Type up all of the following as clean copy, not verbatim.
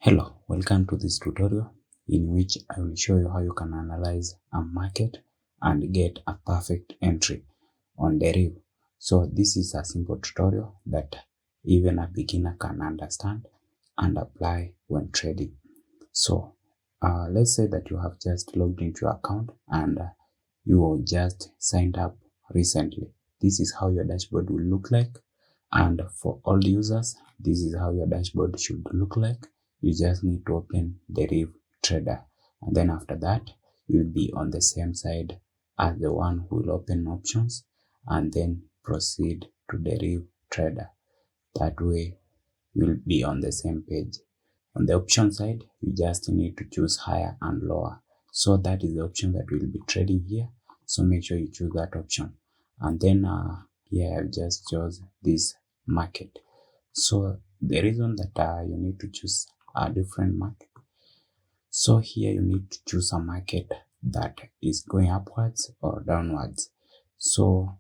Hello, welcome to this tutorial in which I will show you how you can analyze a market and get a perfect entry on Deriv. So this is a simple tutorial that even a beginner can understand and apply when trading. So let's say that you have just logged into your account and you just signed up recently. This is how your dashboard will look like, and for all users, this is how your dashboard should look like. You just need to open Deriv Trader, and then after that you'll be on the same side as the one who will open options and then proceed to Deriv Trader. That way you'll be on the same page. On the option side, you just need to choose higher and lower. So that is the option that we'll be trading here. So make sure you choose that option. And then here I've just chose this market. So the reason that you need to choose a different market. So here you need to choose a market that is going upwards or downwards. So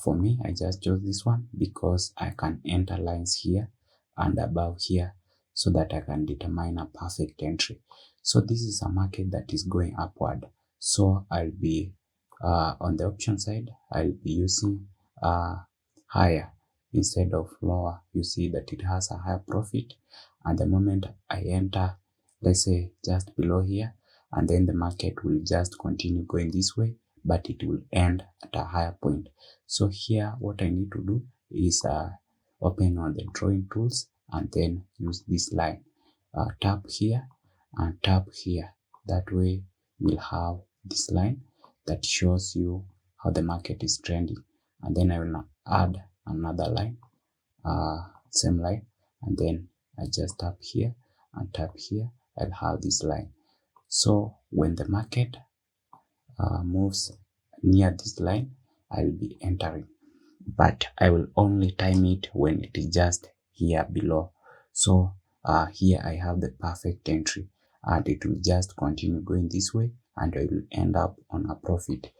for me, I just chose this one because I can enter lines here and above here so that I can determine a perfect entry. So this is a market that is going upward. So I'll be on the option side, I'll be using higher instead of lower. You see that it has a higher profit, and the moment I enter, let's say just below here, and then the market will just continue going this way, but it will end at a higher point. So here what I need to do is open on the drawing tools and then use this line, tap here and tap here. That way we'll have this line that shows you how the market is trending, and then I will now add another line, same line, and then I just tap here and tap here. I'll have this line. So when the market moves near this line, I'll be entering, but I will only time it when it is just here below. So here I have the perfect entry, and it will just continue going this way and I will end up on a profit.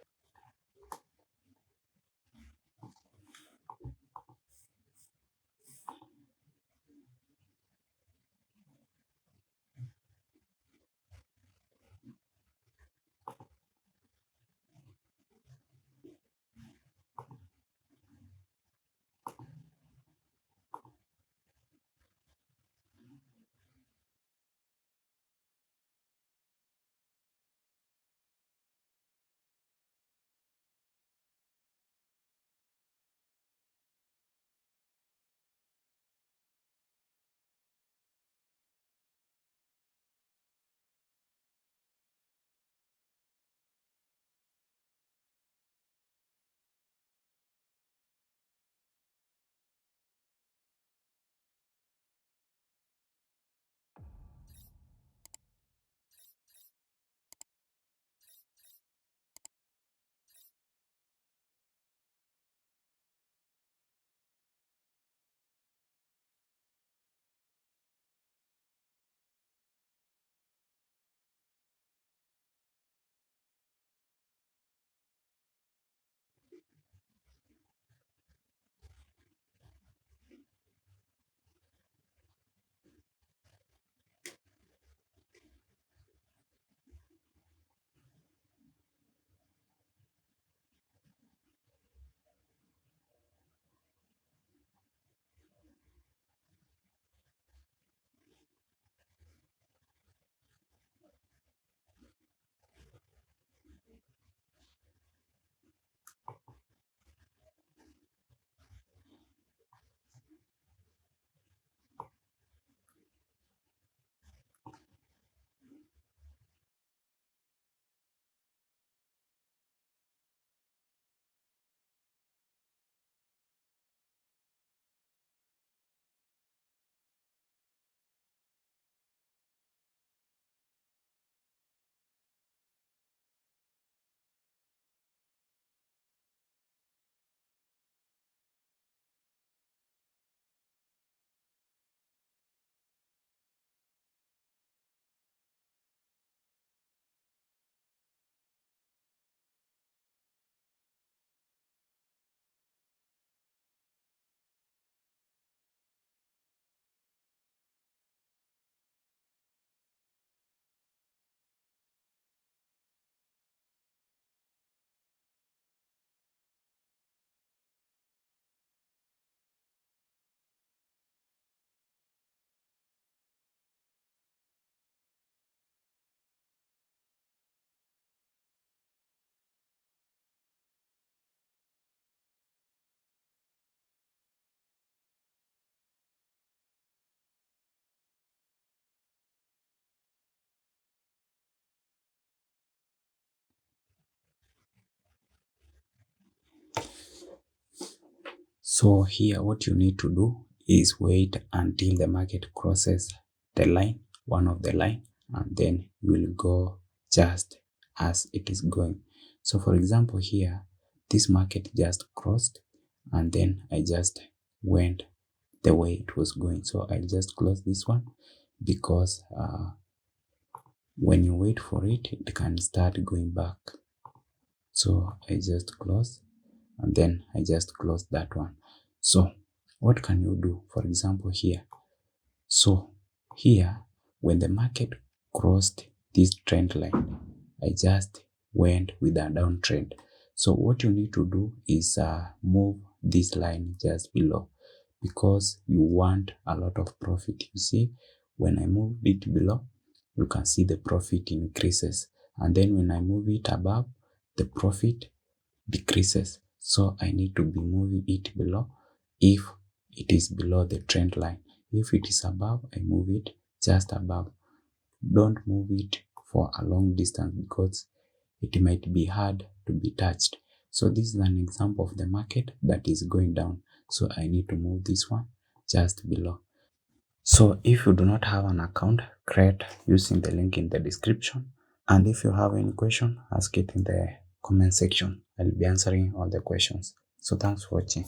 So here what you need to do is wait until the market crosses the line, one of the line, and then you will go just as it is going. So for example here, this market just crossed and then I just went the way it was going. So I'll just close this one because when you wait for it, it can start going back. So I just close and then I just close that one. So what can you do? For example here, so here when the market crossed this trend line, I just went with a downtrend. So what you need to do is move this line just below, because you want a lot of profit. You see, when I move it below, you can see the profit increases, and then when I move it above, the profit decreases. So I need to be moving it below if it is below the trend line. If it is above, I move it just above. Don't move it for a long distance because it might be hard to be touched. So this is an example of the market that is going down. So I need to move this one just below. So if you do not have an account, create using the link in the description. And if you have any question, ask it in the comment section. I'll be answering all the questions. So thanks for watching.